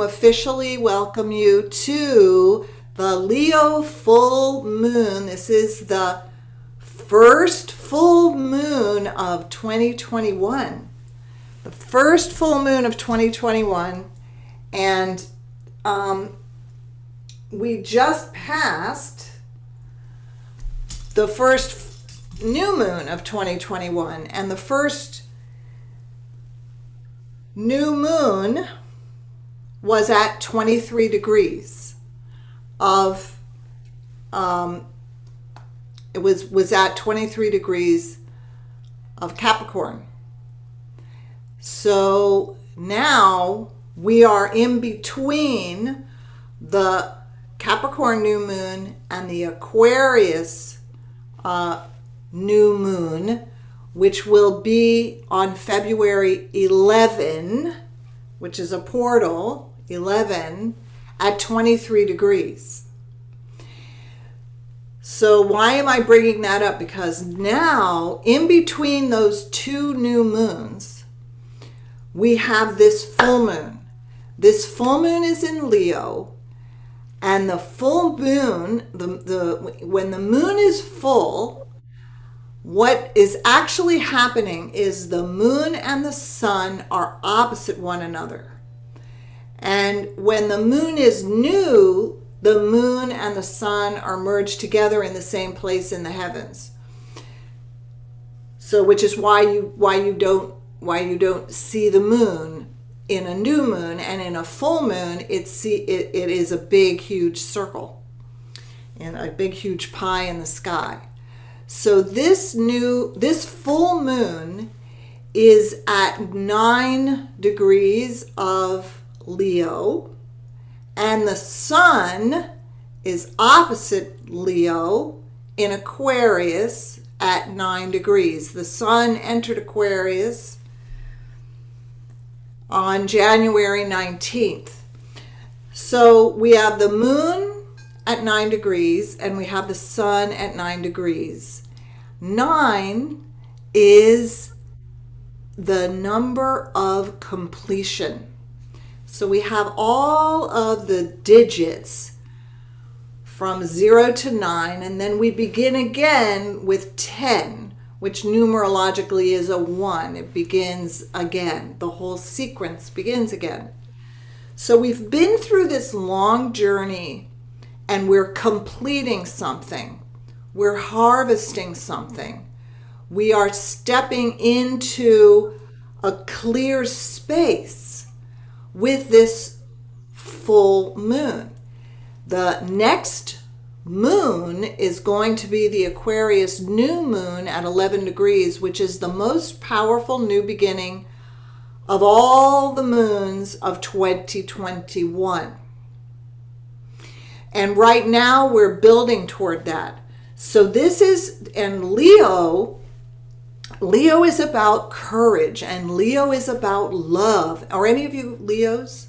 to officially welcome you to the Leo full moon. This is the first full moon of 2021. The first full moon of 2021. And we just passed the first new moon of 2021. And the first new moon was at 23 degrees of it was at 23 degrees of Capricorn. So now we are in between the Capricorn new moon and the Aquarius new moon, which will be on February 11, which is a portal, 11, at 23 degrees. So why am I bringing that up? Because now, in between those two new moons, we have this full moon. This full moon is in Leo, and the full moon, when the moon is full, what is actually happening is the moon and the sun are opposite one another. And when the moon is new, the moon and the sun are merged together in the same place in the heavens. So, which is why you don't see the moon in a new moon, and in a full moon it is a big huge circle and a big huge pie in the sky. So this full moon is at 9 degrees of Leo, and the sun is opposite Leo in Aquarius at 9 degrees. The sun entered Aquarius on January 19th. So we have the moon at 9 degrees and we have the sun at 9 degrees. 9 is the number of completion. So we have all of the digits from 0 to 9, and then we begin again with 10, which numerologically is a 1. It begins again. The whole sequence begins again. So we've been through this long journey and we're completing something. We're harvesting something. We are stepping into a clear space with this full moon. The next moon is going to be the Aquarius new moon at 11 degrees, which is the most powerful new beginning of all the moons of 2021. And right now we're building toward that. So this is, and Leo is about courage, and Leo is about love. Are any of you Leos?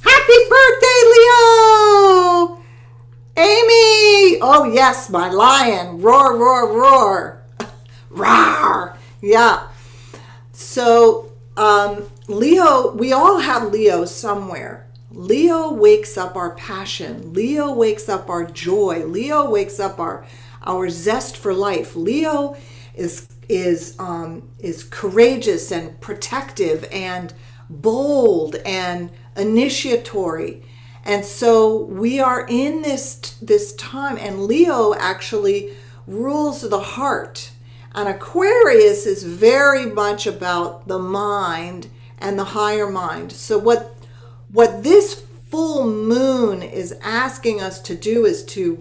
Happy birthday, Leo! Amy! Oh yes, my lion. Roar, roar, roar. Rawr. Yeah. So Leo, we all have Leo somewhere. Leo wakes up our passion. Leo wakes up our joy. Leo wakes up our zest for life. Leo is courageous and protective and bold and initiatory. And so we are in this time, and Leo actually rules the heart. And Aquarius is very much about the mind and the higher mind. So what this full moon is asking us to do is to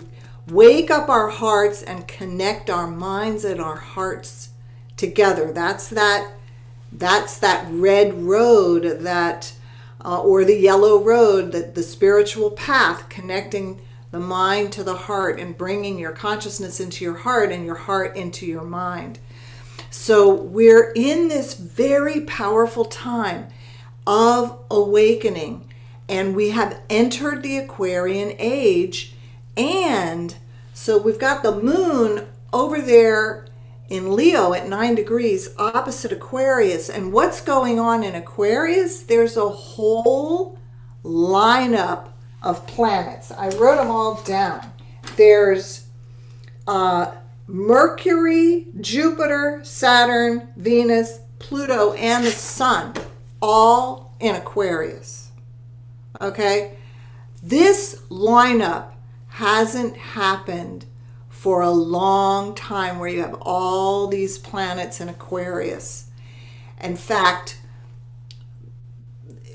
wake up our hearts and connect our minds and our hearts together. That's that red road, that or the yellow road, that the spiritual path, connecting the mind to the heart and bringing your consciousness into your heart and your heart into your mind. So we're in this very powerful time of awakening, and we have entered the Aquarian age. And so we've got the moon over there in Leo at 9 degrees opposite Aquarius. And what's going on in Aquarius? There's a whole lineup of planets. I wrote them all down. There's Mercury, Jupiter, Saturn, Venus, Pluto, and the Sun, all in Aquarius. Okay? This lineup hasn't happened for a long time, where you have all these planets in Aquarius. In fact,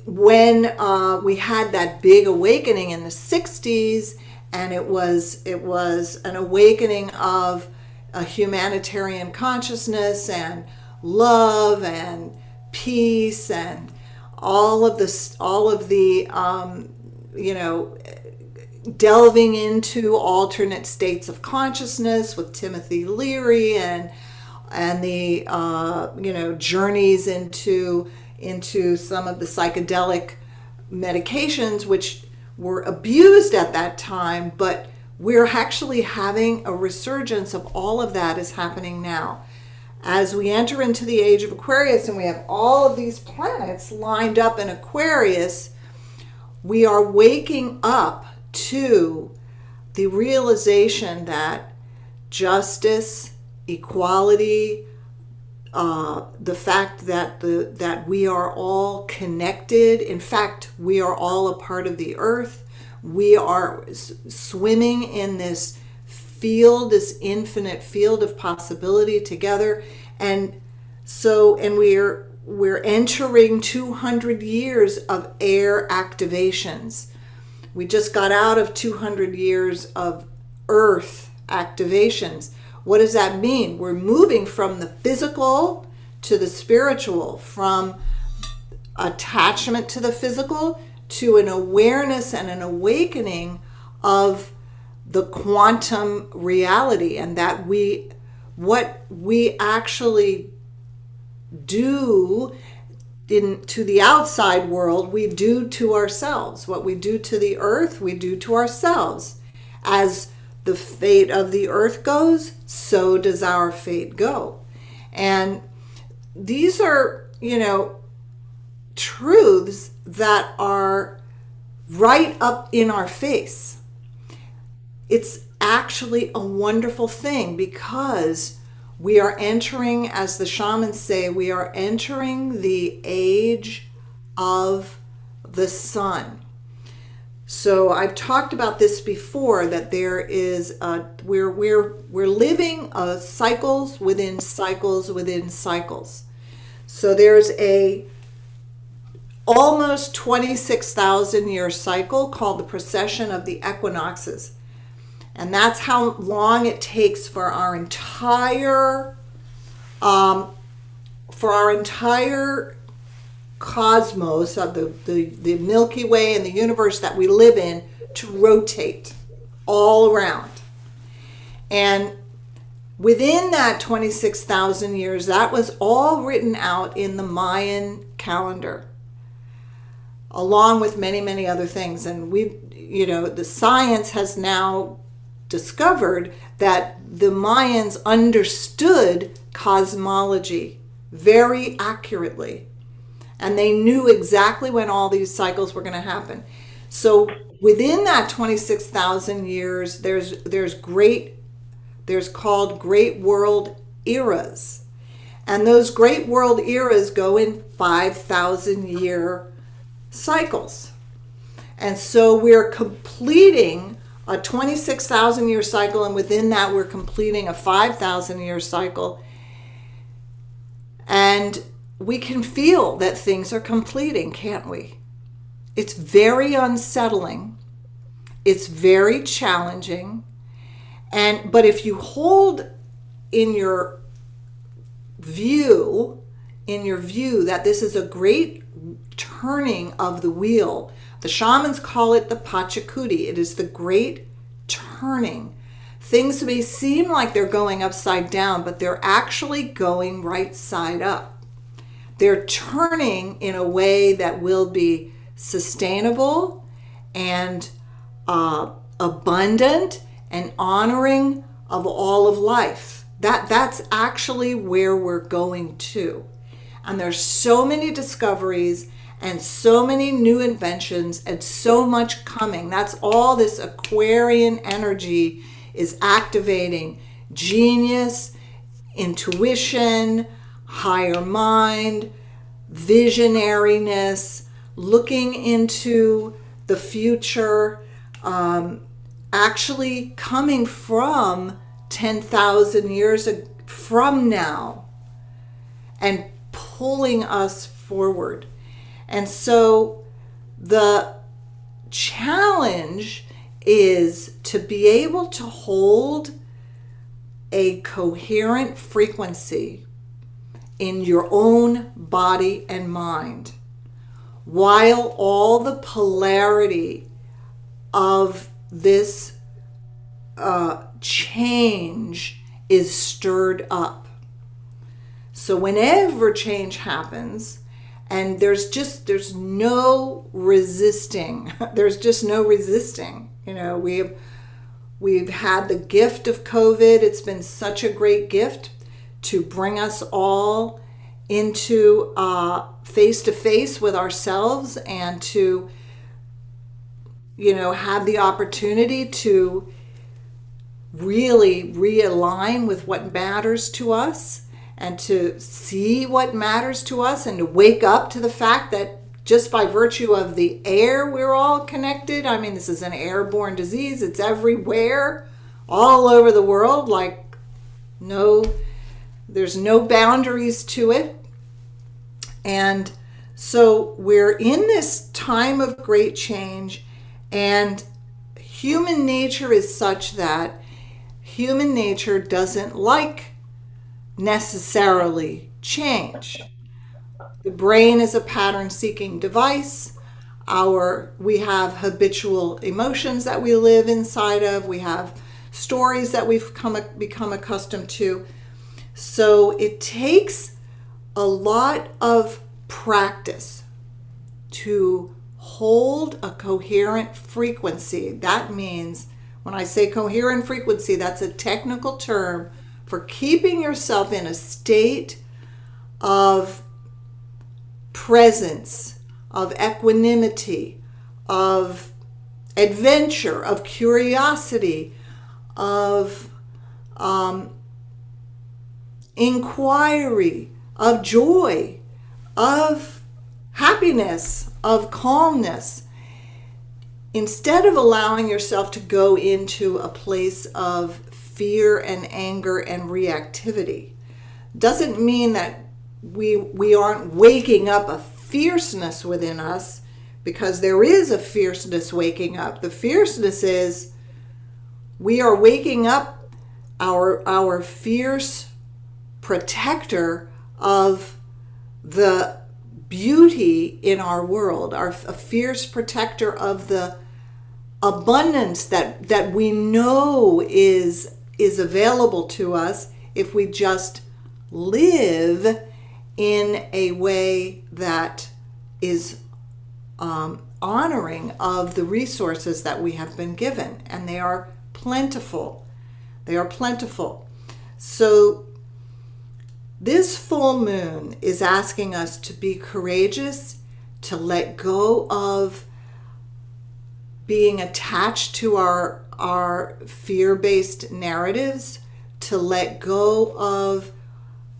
when we had that big awakening in the 60s, and it was an awakening of a humanitarian consciousness and love and peace and all of the delving into alternate states of consciousness with Timothy Leary and the journeys into some of the psychedelic medications, which were abused at that time, but we're actually having a resurgence of all of that is happening now. As we enter into the age of Aquarius and we have all of these planets lined up in Aquarius, we are waking up to the realization that justice, equality, the fact that we are all connected. In fact, we are all a part of the earth. We are swimming in this field, this infinite field of possibility together. And we're entering 200 years of air activations. We just got out of 200 years of earth activations. What does that mean? We're moving from the physical to the spiritual, from attachment to the physical to an awareness and an awakening of the quantum reality, and that what we actually do to the outside world, we do to ourselves. What we do to the earth, we do to ourselves. As the fate of the earth goes, so does our fate go. And these are, truths that are right up in our face. It's actually a wonderful thing, because we are entering, as the shamans say, we are entering the age of the sun. So I've talked about this before, that there is we're living cycles within cycles within cycles. So there's a almost 26,000 year cycle called the Procession of the Equinoxes. And that's how long it takes for our entire cosmos of the Milky Way and the universe that we live in to rotate all around. And within that 26,000 years, that was all written out in the Mayan calendar, along with many, many other things. And the science has now discovered that the Mayans understood cosmology very accurately, and they knew exactly when all these cycles were going to happen. So within that 26,000 years, there's called great world eras, and those great world eras go in 5,000 year cycles. And so we're completing a 26,000 year cycle, and within that we're completing a 5,000 year cycle, and we can feel that things are completing, can't we? It's very unsettling, it's very challenging, but if you hold in your view that this is a great turning of the wheel. The shamans call it the Pachacuti. It is the great turning. Things may seem like they're going upside down, but they're actually going right side up. They're turning in a way that will be sustainable and abundant and honoring of all of life. That's actually where we're going to. And there's so many discoveries and so many new inventions and so much coming. That's all this Aquarian energy is activating. Genius, intuition, higher mind, visionariness, looking into the future, actually coming from 10,000 years from now and pulling us forward. And so the challenge is to be able to hold a coherent frequency in your own body and mind, while all the polarity of this change is stirred up. So whenever change happens, and there's no resisting, there's just no resisting. You know, we've had the gift of COVID. It's been such a great gift to bring us all into face to face with ourselves, and to, you know, have the opportunity to really realign with what matters to us, and to see what matters to us, and to wake up to the fact that just by virtue of the air, we're all connected. I mean, this is an airborne disease. It's everywhere, all over the world. Like, there's no boundaries to it. And so we're in this time of great change, and human nature is such that human nature doesn't like necessarily change. The brain is a pattern-seeking device. We have habitual emotions that we live inside of. We have stories that we've become accustomed to. So it takes a lot of practice to hold a coherent frequency. That means, when I say coherent frequency, that's a technical term for keeping yourself in a state of presence, of equanimity, of adventure, of curiosity, of inquiry, of joy, of happiness, of calmness. Instead of allowing yourself to go into a place of fear and anger and reactivity, doesn't mean that we aren't waking up a fierceness within us, because there is a fierceness waking up. The fierceness is we are waking up our fierce protector of the beauty in our world, a fierce protector of the abundance that we know is available to us if we just live in a way that is honoring of the resources that we have been given. And they are plentiful. They are plentiful. So this full moon is asking us to be courageous, to let go of being attached to our fear-based narratives, to let go of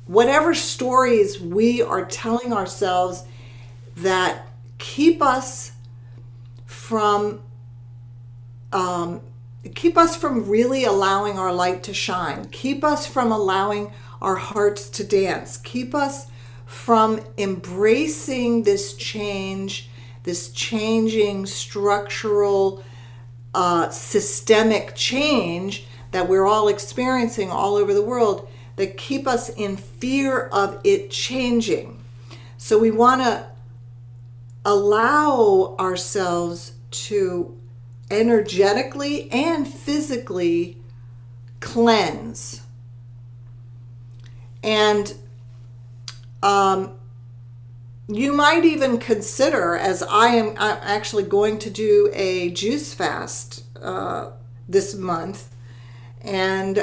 whatever stories we are telling ourselves that keep us from really allowing our light to shine, keep us from allowing our hearts to dance, keep us from embracing this change, this changing structural, systemic change that we're all experiencing all over the world, that keep us in fear of it changing. So we want to allow ourselves to energetically and physically cleanse. And you might even consider, as I'm actually going to do a juice fast this month, and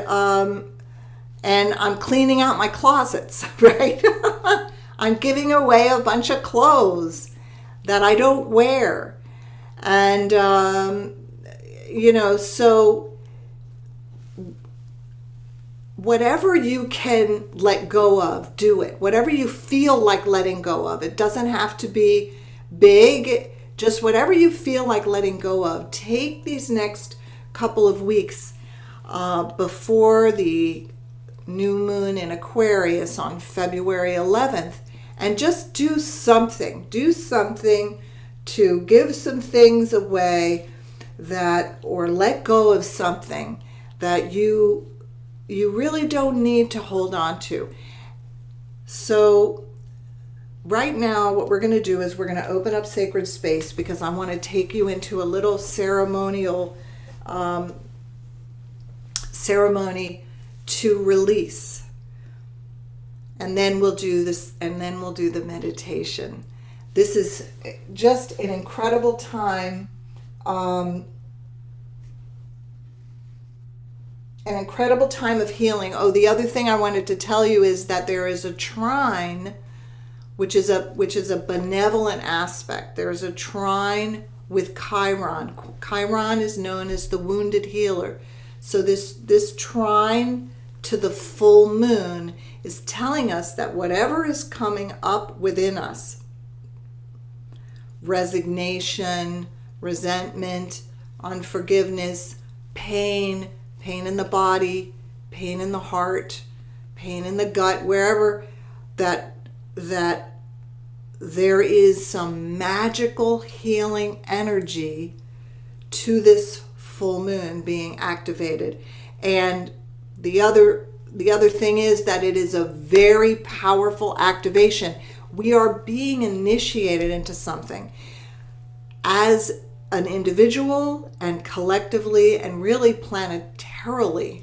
and I'm cleaning out my closets, right? I'm giving away a bunch of clothes that I don't wear. And, so whatever you can let go of, do it. Whatever you feel like letting go of. It doesn't have to be big. Just whatever you feel like letting go of. Take these next couple of weeks before the new moon in Aquarius on February 11th, and just do something. Do something to give some things away that, or let go of something that you really don't need to hold on to. So right now, what we're going to do is we're going to open up sacred space, because I want to take you into a little ceremonial ceremony to release. And then we'll do this, and then we'll do the meditation. This is just an incredible time, an incredible time of healing. Oh, the other thing I wanted to tell you is that there is a trine, which is a benevolent aspect. There's a trine with Chiron. Chiron is known as the wounded healer. So this trine to the full moon is telling us that whatever is coming up within us, resignation, resentment, unforgiveness, pain in the body, pain in the heart, pain in the gut, wherever that there is some magical healing energy to this full moon being activated. And the other thing is that it is a very powerful activation. We are being initiated into something as an individual and collectively and really planetarily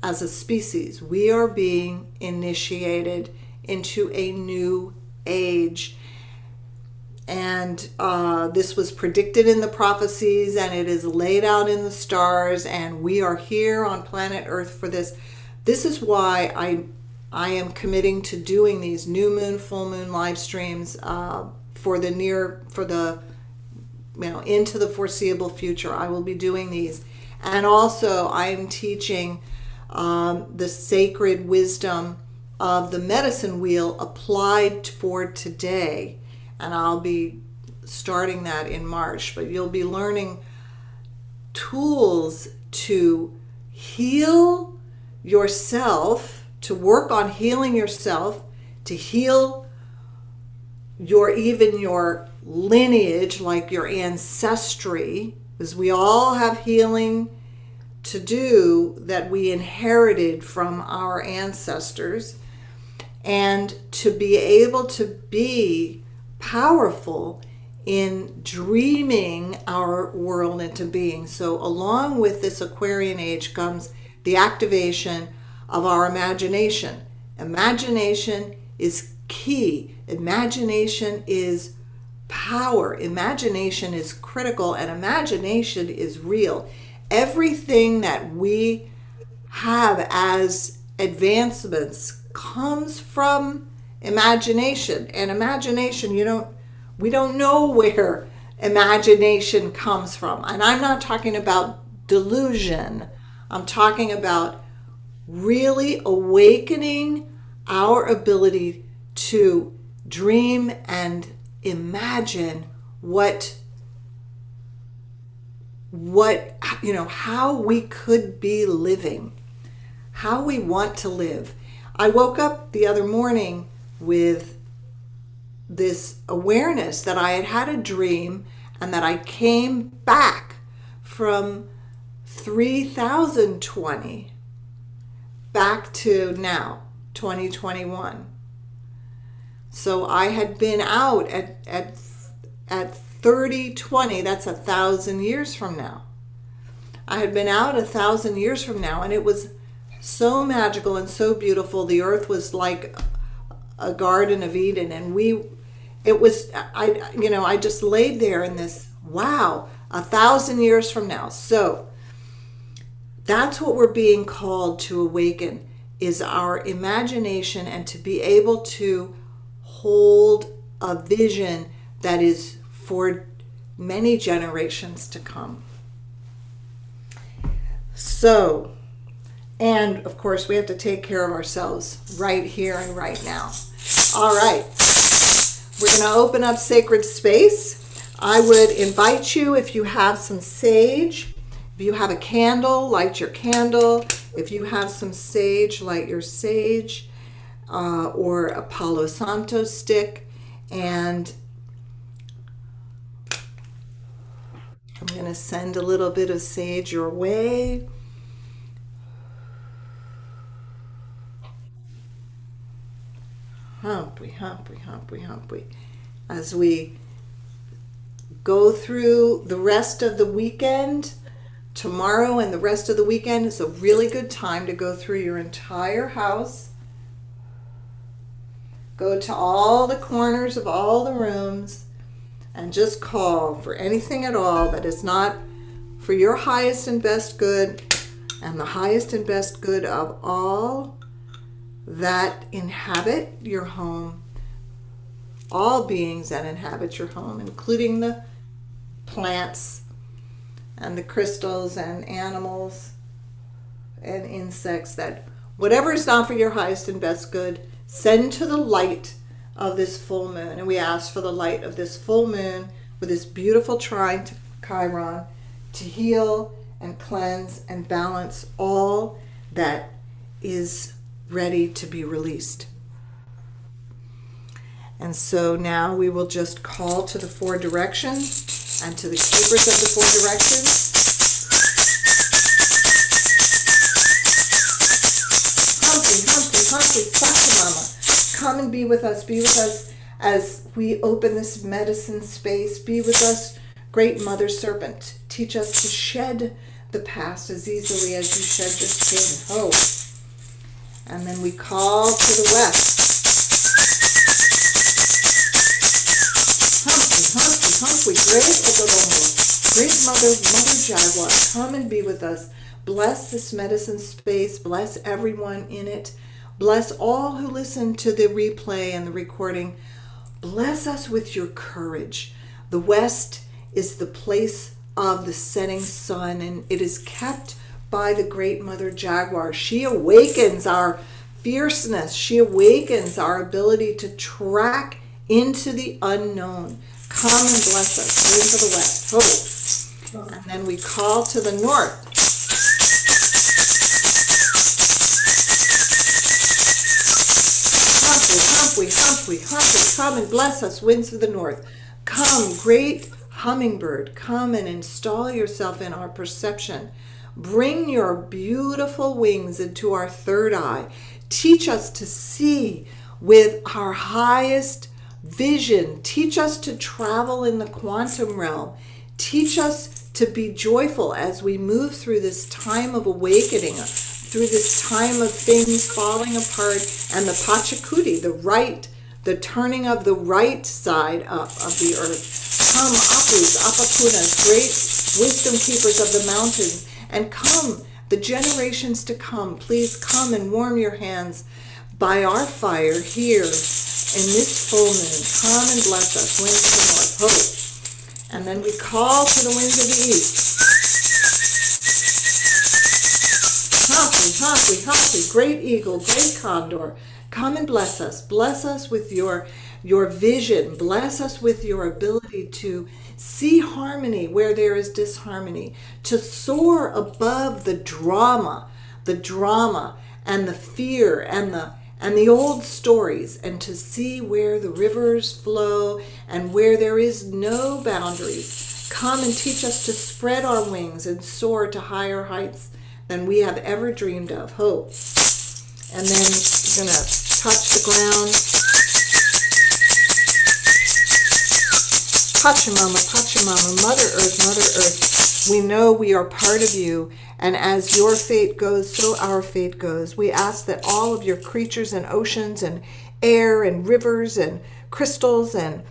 as a species. We are being initiated into a new age. And this was predicted in the prophecies, and it is laid out in the stars, and we are here on planet Earth for this. This is why I am committing to doing these new moon, full moon live streams into the foreseeable future. I will be doing these. And also I'm teaching the sacred wisdom of the medicine wheel applied for today. And I'll be starting that in March. But you'll be learning tools to heal yourself, to work on healing yourself, to heal your lineage, like your ancestry, because we all have healing to do that we inherited from our ancestors, and to be able to be powerful in dreaming our world into being. So along with this Aquarian age comes the activation of our imagination. Imagination is key. Imagination is power. Imagination is critical, and imagination is real. Everything that we have as advancements comes from imagination. And imagination, we don't know where imagination comes from. And I'm not talking about delusion. I'm talking about really awakening our ability to dream and imagine how we could be living, how we want to live. I woke up the other morning with this awareness that I had had a dream, and that I came back from 3020 back to now, 2021. So I had been out at 3020, that's 1,000 years from now. I had been out 1,000 years from now, and it was so magical and so beautiful. The earth was like a Garden of Eden, and I just laid there in this, wow, 1,000 years from now. So that's what we're being called to awaken. is our imagination and to be able to hold a vision that is for many generations to come. So, and of course, we have to take care of ourselves right here and right now. All right, we're going to open up sacred space. I would invite you, if you have some sage, if you have a candle, light your candle. If you have some sage, light your sage, or a Palo Santo stick. And I'm going to send a little bit of sage your way. Humpy, humpy, humpy, humpy. As we go through the rest of the weekend, tomorrow and the rest of the weekend is a really good time to go through your entire house. Go to all the corners of all the rooms and just call for anything at all that is not for your highest and best good and the highest and best good of all that inhabit your home, all beings that inhabit your home, including the plants and the crystals and animals and insects, that whatever is not for your highest and best good, send to the light of this full moon. And we ask for the light of this full moon with this beautiful trine to Chiron to heal and cleanse and balance all that is ready to be released. And so now we will just call to the four directions and to the keepers of the four directions. Humpy, humpy, humpy, Pachamama, come and be with us as we open this medicine space. Be with us, great Mother Serpent. Teach us to shed the past as easily as you shed your skin. Oh. And then we call to the west. Humpy, great Mother Jaguar, come and be with us. Bless this medicine space. Bless everyone in it. Bless all who listen to the replay and the recording. Bless us with your courage. The west is the place of the setting sun, and it is kept by the great Mother Jaguar. She awakens our fierceness. She awakens our ability to track into the unknown. Come and bless us. Bring to the west. Hope. And then we call to the north. Humpy, come and bless us, winds of the north. Come, great hummingbird, come and install yourself in our perception. Bring your beautiful wings into our third eye. Teach us to see with our highest vision. Teach us to travel in the quantum realm. Teach us to be joyful as we move through this time of awakening, through this time of things falling apart, and the Pachacuti, the turning of the right side up of the earth. Come, Apus, Apakunas, great wisdom keepers of the mountains, and come, the generations to come. Please come and warm your hands by our fire here in this full moon. Come and bless us, winds of the north, hope. And then we call to the winds of the east. Humpy, great eagle, great condor, come and bless us. Bless us with your vision. Bless us with your ability to see harmony where there is disharmony, to soar above the drama and the fear and the old stories, and to see where the rivers flow and where there is no boundaries. Come and teach us to spread our wings and soar to higher heights than we have ever dreamed of. Hope. And then we're going to touch the ground. Pachamama, Mother Earth, we know we are part of you, and as your fate goes, so our fate goes. We ask that all of your creatures and oceans and air and rivers and crystals and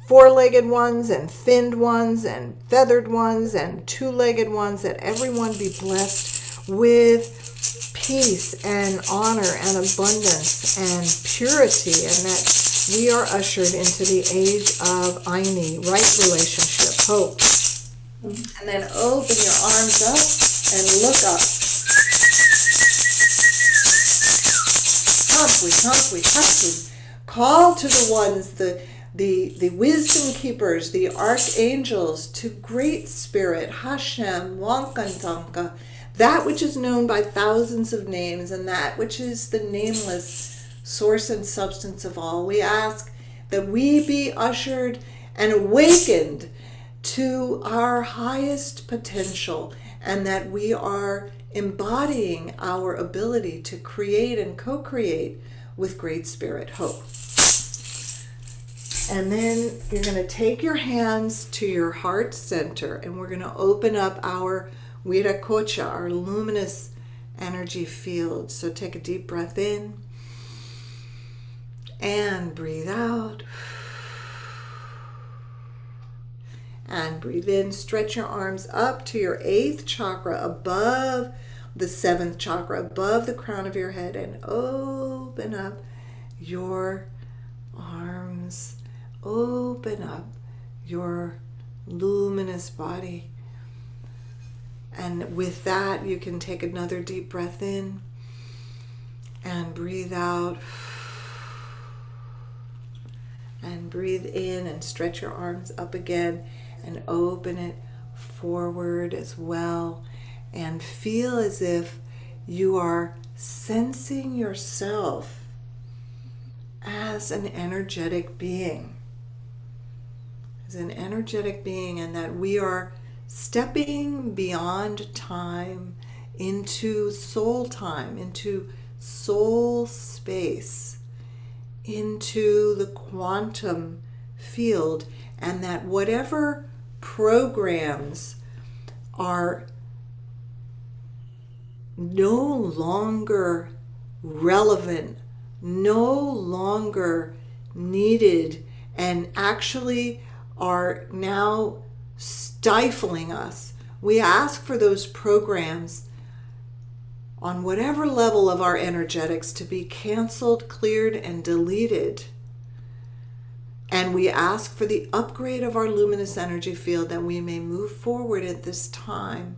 four-legged ones and finned ones and feathered ones and two-legged ones, that everyone be blessed with peace and honor and abundance and purity, and that we are ushered into the age of Aini, right relationship, hope. And then open your arms up and look up. Humphrey. Call to the ones, the wisdom keepers, the archangels, to Great Spirit, Hashem, Wankantanka, that which is known by thousands of names and that which is the nameless source and substance of all. We ask that we be ushered and awakened to our highest potential, and that we are embodying our ability to create and co-create with Great Spirit Hope. And then you're going to take your hands to your heart center, and we're going to open up our Viracocha, our luminous energy field. So take a deep breath in and breathe out. And breathe in. Stretch your arms up to your 8th chakra, above the 7th chakra, above the crown of your head, and open up your arms. Open up your luminous body. And with that, you can take another deep breath in and breathe out. And breathe in and stretch your arms up again and open it forward as well. And feel as if you are sensing yourself as an energetic being. As an energetic being, and that we are stepping beyond time into soul space, into the quantum field, and that whatever programs are no longer relevant, no longer needed, and actually are now stifling us. We ask for those programs on whatever level of our energetics to be canceled, cleared, and deleted. And we ask for the upgrade of our luminous energy field, that we may move forward at this time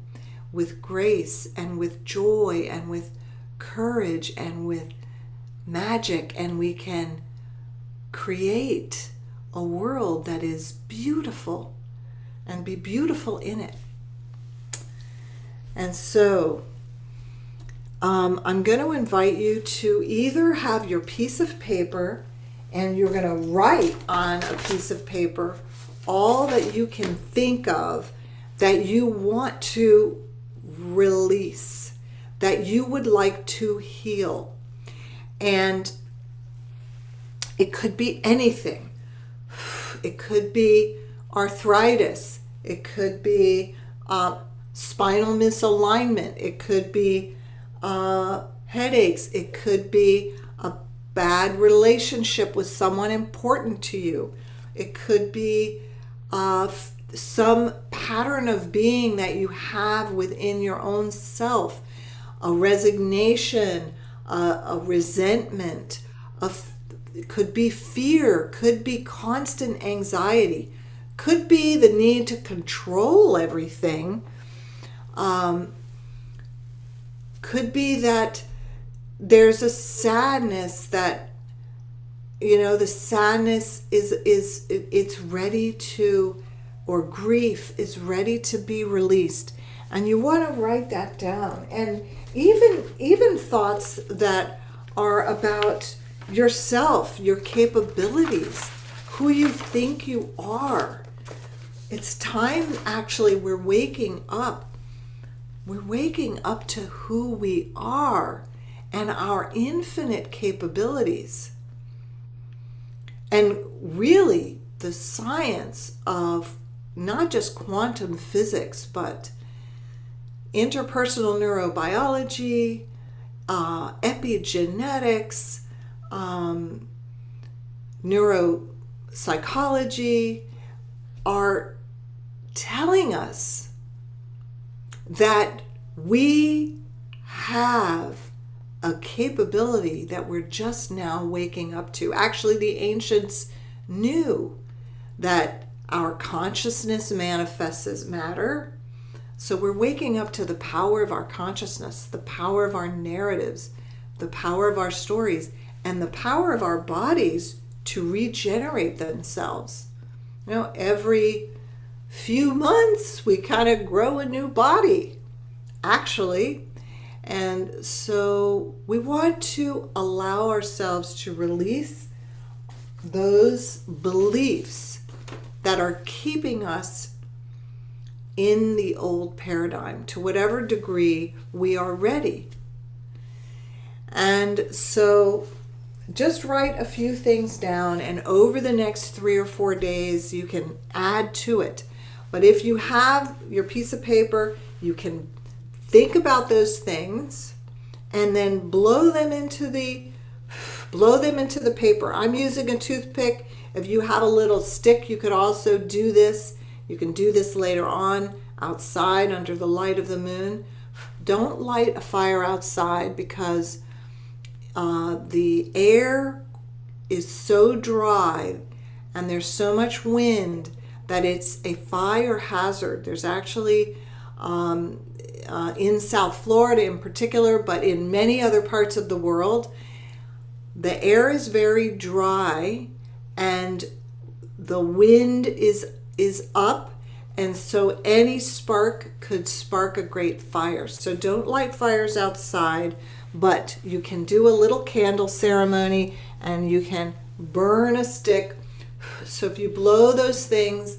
with grace and with joy and with courage and with magic, and we can create a world that is beautiful and be beautiful in it. And so I'm going to invite you to either have your piece of paper, and you're going to write on a piece of paper all that you can think of that you want to release, that you would like to heal. And it could be anything. It could be arthritis. It could be spinal misalignment. It could be headaches. It could be a bad relationship with someone important to you. It could be some pattern of being that you have within your own self, a resignation, a resentment, it could be fear, could be constant anxiety, could be the need to control everything, could be that there's a sadness that, the sadness it's ready to, or grief is ready to be released. And you want to write that down. And even thoughts that are about yourself, your capabilities, who you think you are. It's time, actually, we're waking up. We're waking up to who we are and our infinite capabilities. And really, the science of not just quantum physics, but interpersonal neurobiology, epigenetics, neuropsychology are telling us that we have a capability that we're just now waking up to. Actually, the ancients knew that our consciousness manifests as matter. So we're waking up to the power of our consciousness, the power of our narratives, the power of our stories, and the power of our bodies to regenerate themselves. You know, every few months we kind of grow a new body, actually. And so we want to allow ourselves to release those beliefs that are keeping us in the old paradigm to whatever degree we are ready. And so just write a few things down, and over the next 3 or 4 days you can add to it. But if you have your piece of paper, you can think about those things and then blow them into the paper. I'm using a toothpick. If you have a little stick, you could also do this. You can do this later on outside under the light of the moon. Don't light a fire outside because the air is so dry and there's so much wind that it's a fire hazard. There's actually in South Florida in particular, but in many other parts of the world, the air is very dry and the wind is up, and so any spark could spark a great fire. So don't light fires outside, but you can do a little candle ceremony and you can burn a stick. So if you blow those things,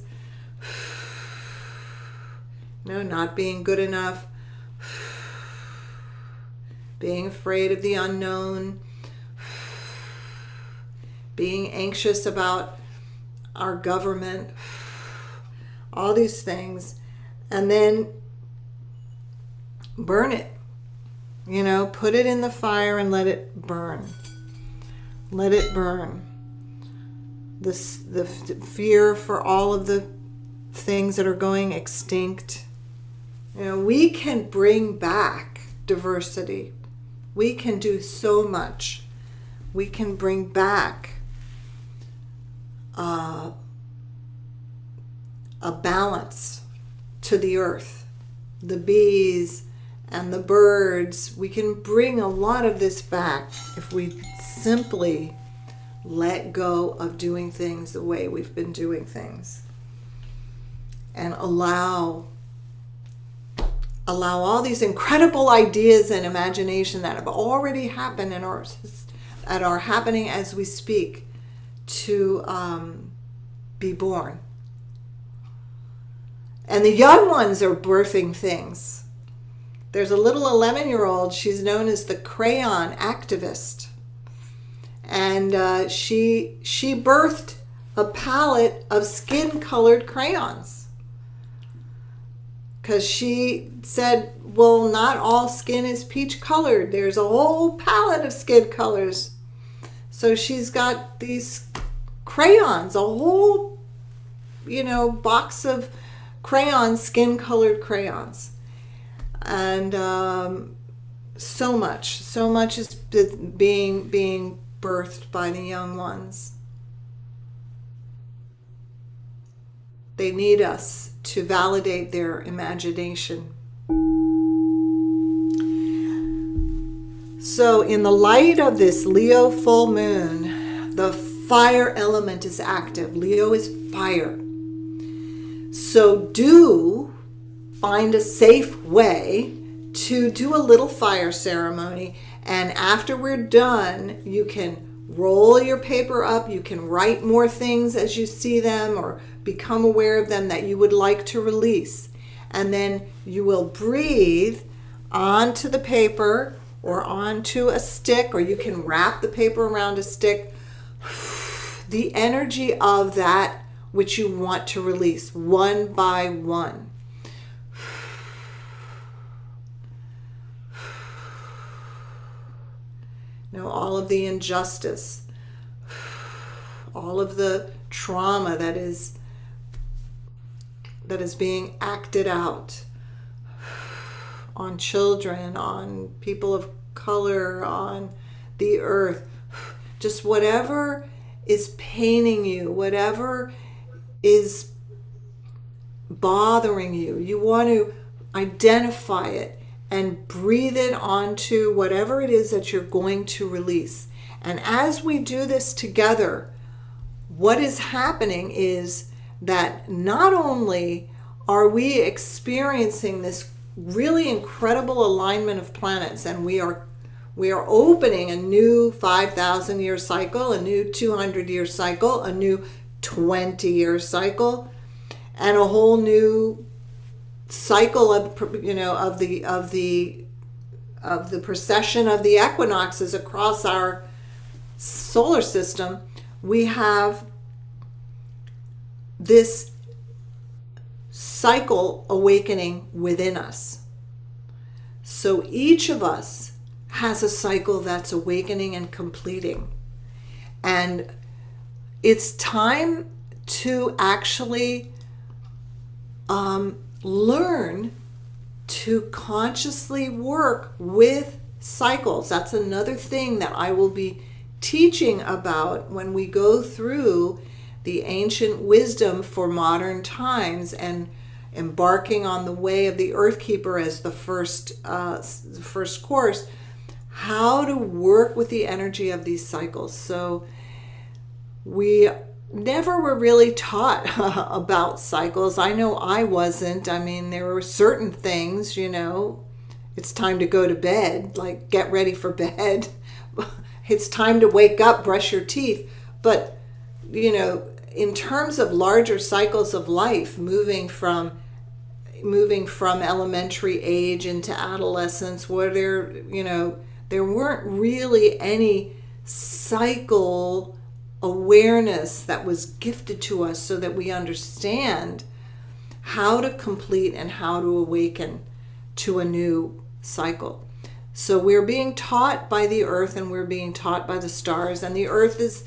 no, not being good enough, being afraid of the unknown, being anxious about our government, all these things, and then burn it. You know, put it in the fire and let it burn. Let it burn. The fear for all of the things that are going extinct. You know, we can bring back diversity. We can do so much. We can bring back a balance to the earth. The bees and the birds. We can bring a lot of this back if we simply let go of doing things the way we've been doing things. And allow all these incredible ideas and imagination that have already happened and are happening as we speak to be born. And the young ones are birthing things. There's a little 11-year-old, she's known as the crayon activist. And she birthed a palette of skin-colored crayons. Because she said, well, not all skin is peach-colored. There's a whole palette of skin colors. So she's got these crayons, a whole, box of crayons, skin-colored crayons. And so much is being birthed by the young ones. They need us to validate their imagination. So in the light of this Leo full moon, the fire element is active. Leo is fire. So do find a safe way to do a little fire ceremony. And after we're done, you can roll your paper up. You can write more things as you see them or become aware of them that you would like to release. And then you will breathe onto the paper or onto a stick, or you can wrap the paper around a stick, the energy of that which you want to release one by one. Now, all of the injustice, all of the trauma that is being acted out on children, on people of color on the earth. Just whatever is paining you, whatever is bothering you, you want to identify it and breathe it onto whatever it is that you're going to release. And as we do this together, what is happening is that not only are we experiencing this really incredible alignment of planets, and we are opening a new 5,000-year cycle, a new 200-year cycle, a new 20-year cycle, and a whole new cycle of the procession of the equinoxes across our solar system. We have this cycle awakening within us. So each of us has a cycle that's awakening and completing. And it's time to actually learn to consciously work with cycles. That's another thing that I will be teaching about when we go through the ancient wisdom for modern times and embarking on the way of the Earth Keeper as the first course, how to work with the energy of these cycles. So we never were really taught about cycles. I know I wasn't. I mean, there were certain things, it's time to go to bed, like get ready for bed. It's time to wake up, brush your teeth. But, in terms of larger cycles of life, moving from elementary age into adolescence, where there weren't really any cycle awareness that was gifted to us so that we understand how to complete and how to awaken to a new cycle. So we're being taught by the earth and we're being taught by the stars, and the earth is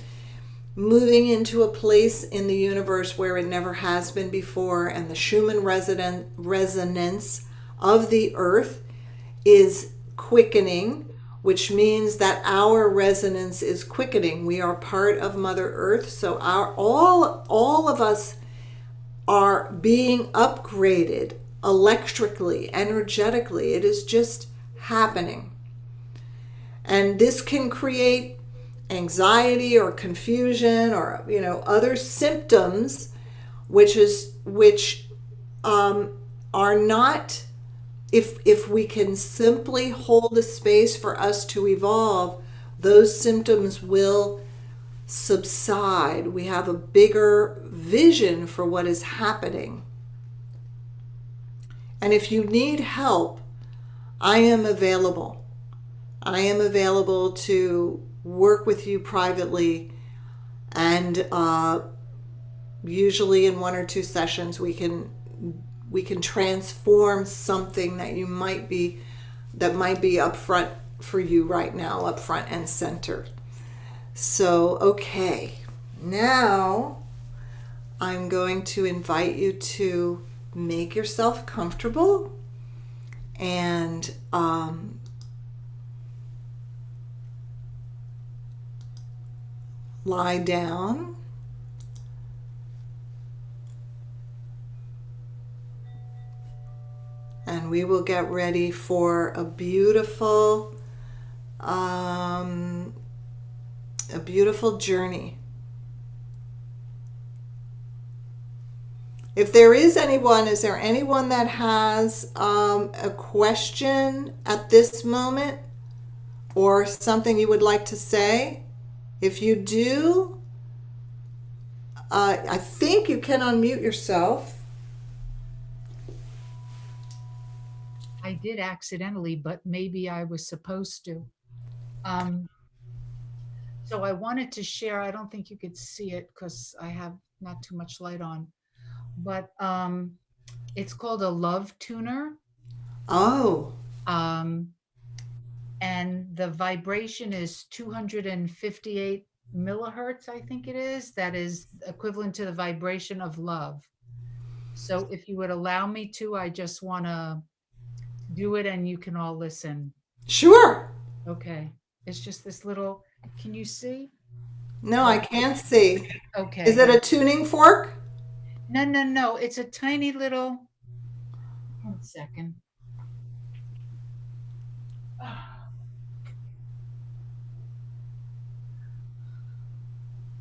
moving into a place in the universe where it never has been before, and the Schumann resonance of the earth is quickening, which means that our resonance is quickening. We are part of Mother Earth, so all of us are being upgraded electrically, energetically. It is just happening. And this can create anxiety or confusion or other symptoms which are not, if we can simply hold the space for us to evolve, those symptoms will subside. We have a bigger vision for what is happening. And if you need help, I am available. I am available to work with you privately, and usually in 1 or 2 sessions we can transform something that might be up front for you right now, up front and center. So okay, now I'm going to invite you to make yourself comfortable and lie down. And we will get ready for a beautiful journey. If there is there anyone that has a question at this moment or something you would like to say? If you do, I think you can unmute yourself. I did accidentally, but maybe I was supposed to. So I wanted to share, I don't think you could see it because I have not too much light on, but it's called a love tuner. Oh. And the vibration is 258 millihertz, I think it is. That is equivalent to the vibration of love. So if you would allow me to, I just want to do it and you can all listen. Sure. Okay. It's just this little, can you see? No, I can't see. Is Okay. it a tuning fork? No, no, no. It's a tiny little, 1 second.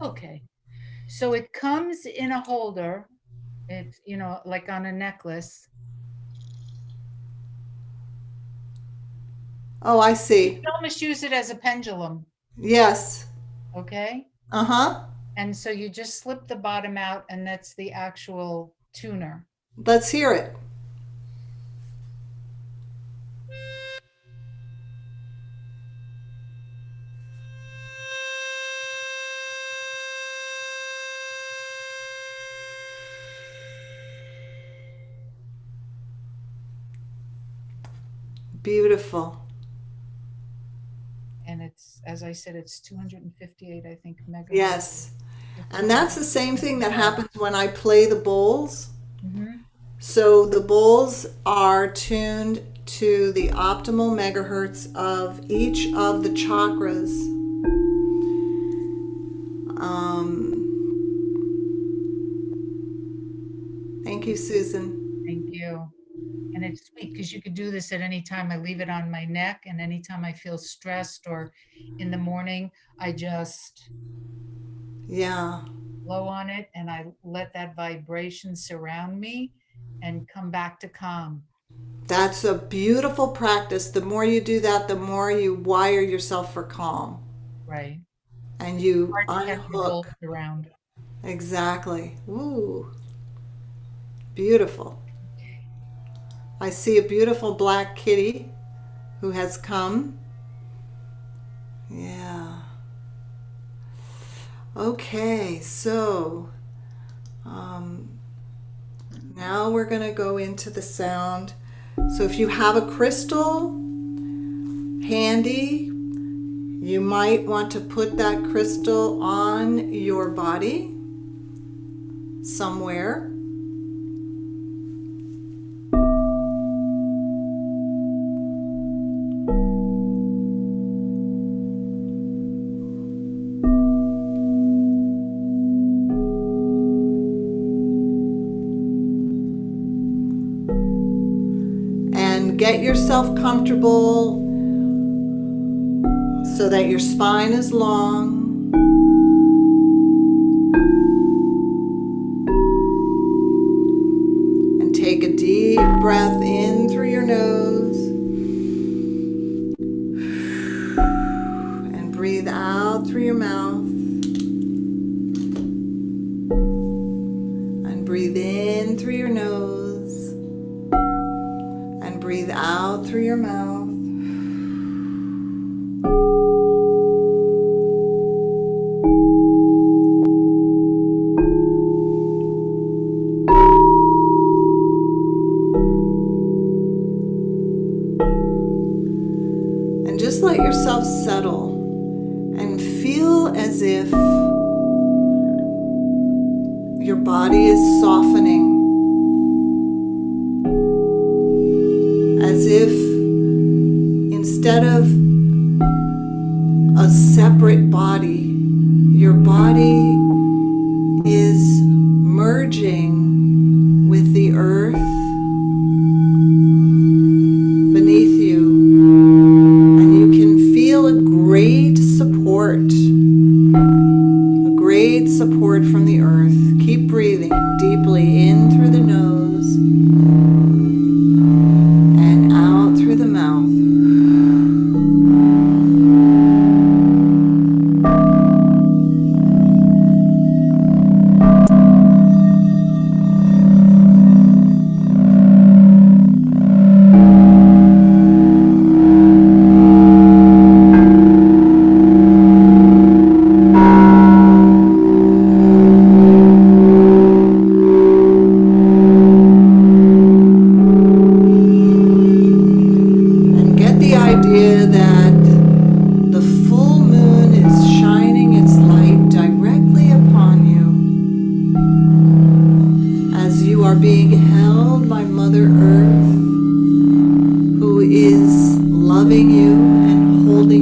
Okay. So it comes in a holder. It's, like on a necklace. Oh, I You see. can almost use it as a pendulum. Yes. Okay. Uh-huh. And so you just slip the bottom out, and that's the actual tuner. Let's hear it. Beautiful. And it's, as I said, it's 258, I think, megahertz. Yes. And that's the same thing that happens when I play the bowls. Mm-hmm. So the bowls are tuned to the optimal megahertz of each of the chakras. Thank you, Susan. Thank you. And it's sweet because you could do this at any time. I leave it on my neck, and anytime I feel stressed or in the morning, I just Yeah, blow on it and I let that vibration surround me and come back to calm. that's a beautiful practice. The more you do that, the more you wire yourself for calm Right. and you Hard to catch your bolts unhook. around. Exactly. Ooh, beautiful. Okay. I see a beautiful black kitty who has come. Yeah. Okay, so now we're going to go into the sound. So if you have a crystal handy, you might want to put that crystal on your body somewhere. And get yourself comfortable so that your spine is long. And take a deep breath in through your nose. And breathe out through your mouth. And breathe in through your nose. And breathe out through your mouth. And just let yourself settle and feel as if your body is softening. As if instead of a separate body, your body is merging with the earth beneath you, and you can feel a great support from the earth. Keep breathing deeply in through the nose and out through the mouth. Mother Earth, who is loving you and holding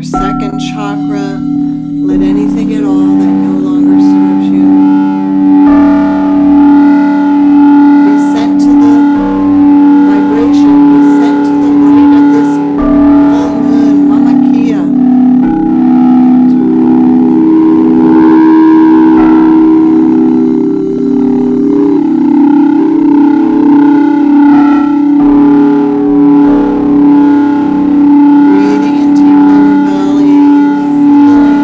second chakra. Let anything at all that no longer serves you be sent to the vibration, be sent to the light of this full moon, Mama Kia. Breathing into your lower belly, feeling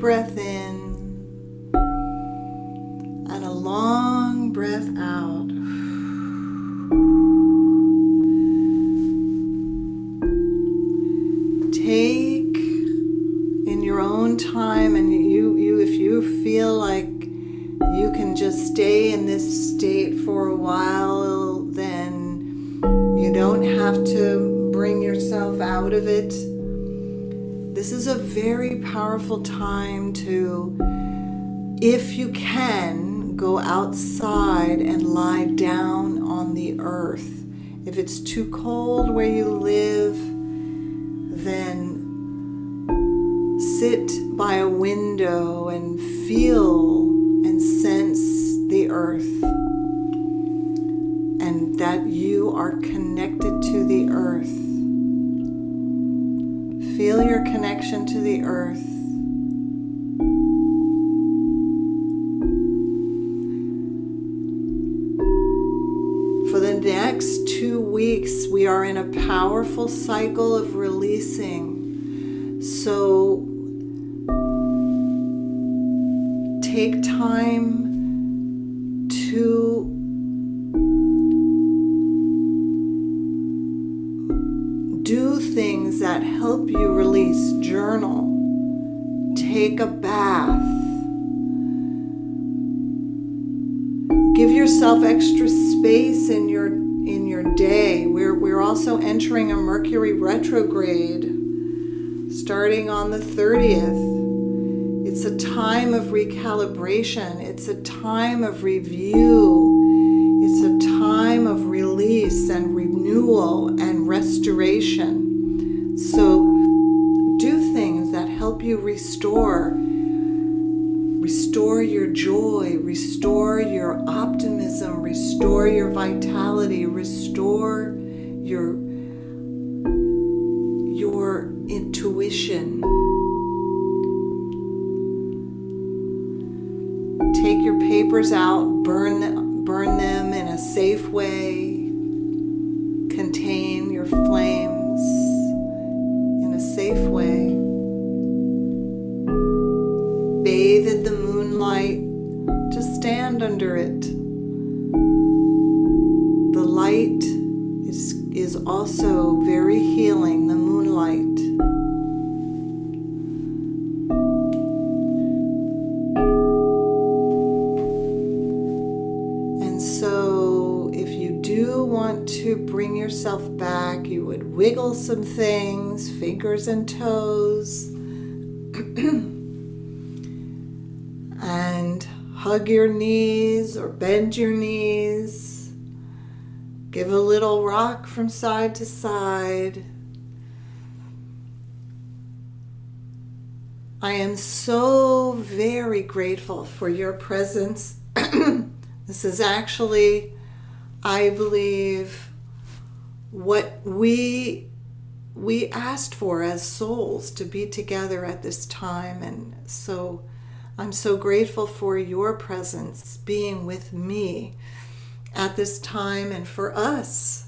breath in and a long breath out. Take in your own time, and if you feel like you can just stay in this state for a while, then you don't have to bring yourself out of it. This is a very powerful time to, if you can, go outside and lie down on the earth. If it's too cold where you live, then sit by a window and feel and sense the earth, and that you are connected to the earth. Feel your connection to the earth. For the next 2 weeks, we are in a powerful cycle of releasing. So take time to do things that help you release. Journal. Take a bath. Give yourself extra space in your day. We're also entering a Mercury Retrograde starting on the 30th. It's a time of recalibration. It's a time of review. It's a time of release and renewal and restoration. So do things that help you restore your joy, restore your optimism, restore your vitality, restore your intuition. Take your papers out, burn them in a safe way. Contain your flames in a safe way. Bathe in the moonlight. Just stand under it. The light is also very healing, the moonlight. To bring yourself back, you would wiggle some things, fingers and toes, and hug your knees or bend your knees. Give a little rock from side to side. I am so very grateful for your presence. This is actually, I believe, what we asked for as souls, to be together at this time. And so I'm so grateful for your presence being with me at this time, and for us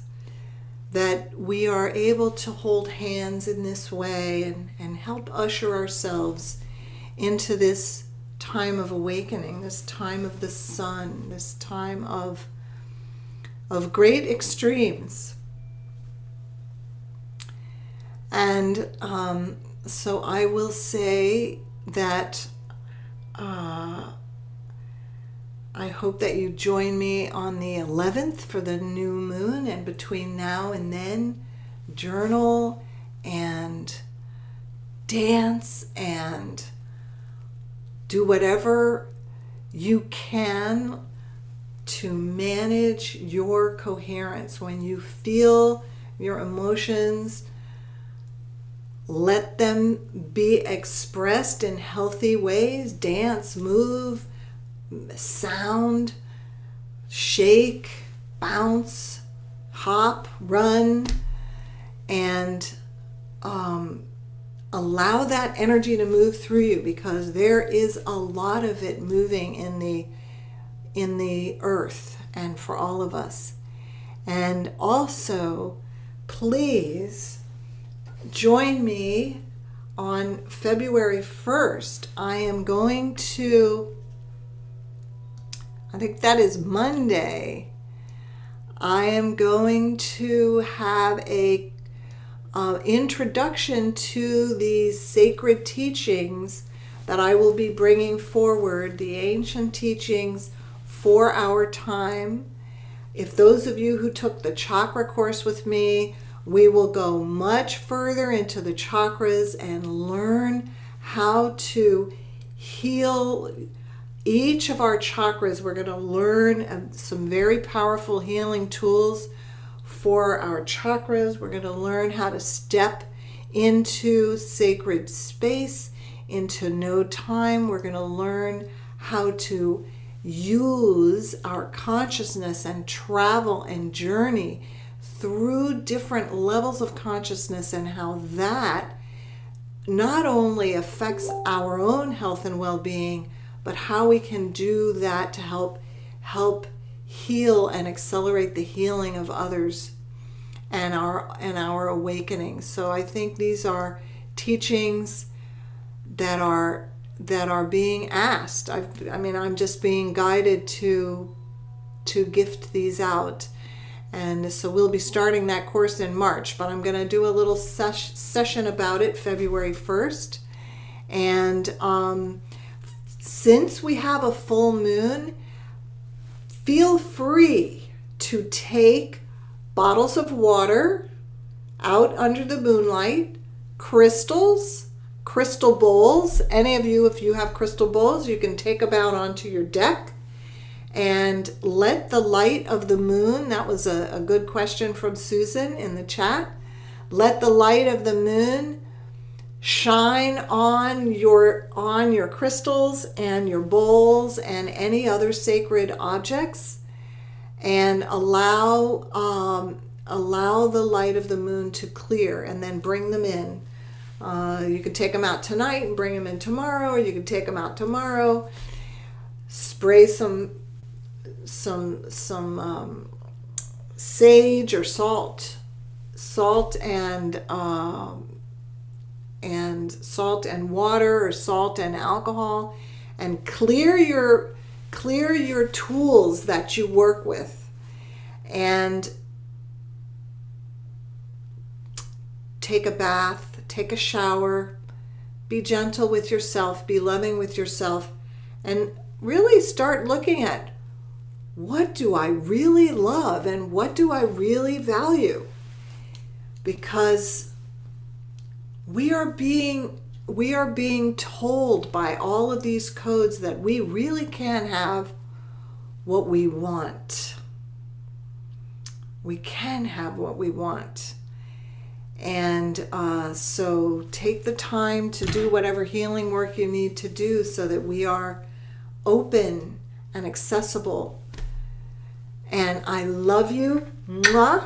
that we are able to hold hands in this way and help usher ourselves into this time of awakening, this time of the sun, this time of great extremes. And so I will say that I hope that you join me on the 11th for the new moon, and between now and then, journal and dance and do whatever you can to manage your coherence. When you feel your emotions, let them be expressed in healthy ways. Dance, move, sound, shake, bounce, hop, run, and allow that energy to move through you, because there is a lot of it moving in the earth and for all of us. And also, please join me on February 1st, I am going to, I think that is Monday, I am going to have a introduction to these sacred teachings that I will be bringing forward, the ancient teachings for our time. If those of you who took the chakra course with me, we will go much further into the chakras and learn how to heal each of our chakras. We're going to learn some very powerful healing tools for our chakras. We're going to learn how to step into sacred space, into no time. We're going to learn how to use our consciousness and travel and journey through different levels of consciousness, and how that not only affects our own health and well-being, but how we can do that to help heal and accelerate the healing of others and our awakening. So I think these are teachings that are being asked. I'm just being guided to gift these out. And so we'll be starting that course in March, but I'm going to do a little session about it February 1st. And since we have a full moon, feel free to take bottles of water out under the moonlight, crystals, crystal bowls. Any of you, if you have crystal bowls, you can take them out onto your deck and let the light of the moon, that was a good question from Susan in the chat, let the light of the moon shine on your crystals and your bowls and any other sacred objects, and allow the light of the moon to clear, and then bring them in. You could take them out tonight and bring them in tomorrow, or you could take them out tomorrow, spray some sage or salt and salt and water, or salt and alcohol, and clear your tools that you work with, and take a bath, take a shower, be gentle with yourself, be loving with yourself, and really start looking at, what do I really love and what do I really value? Because we are being told by all of these codes that we really can have what we want. We can have what we want. And so take the time to do whatever healing work you need to do, so that we are open and accessible. And I love you. Mwah.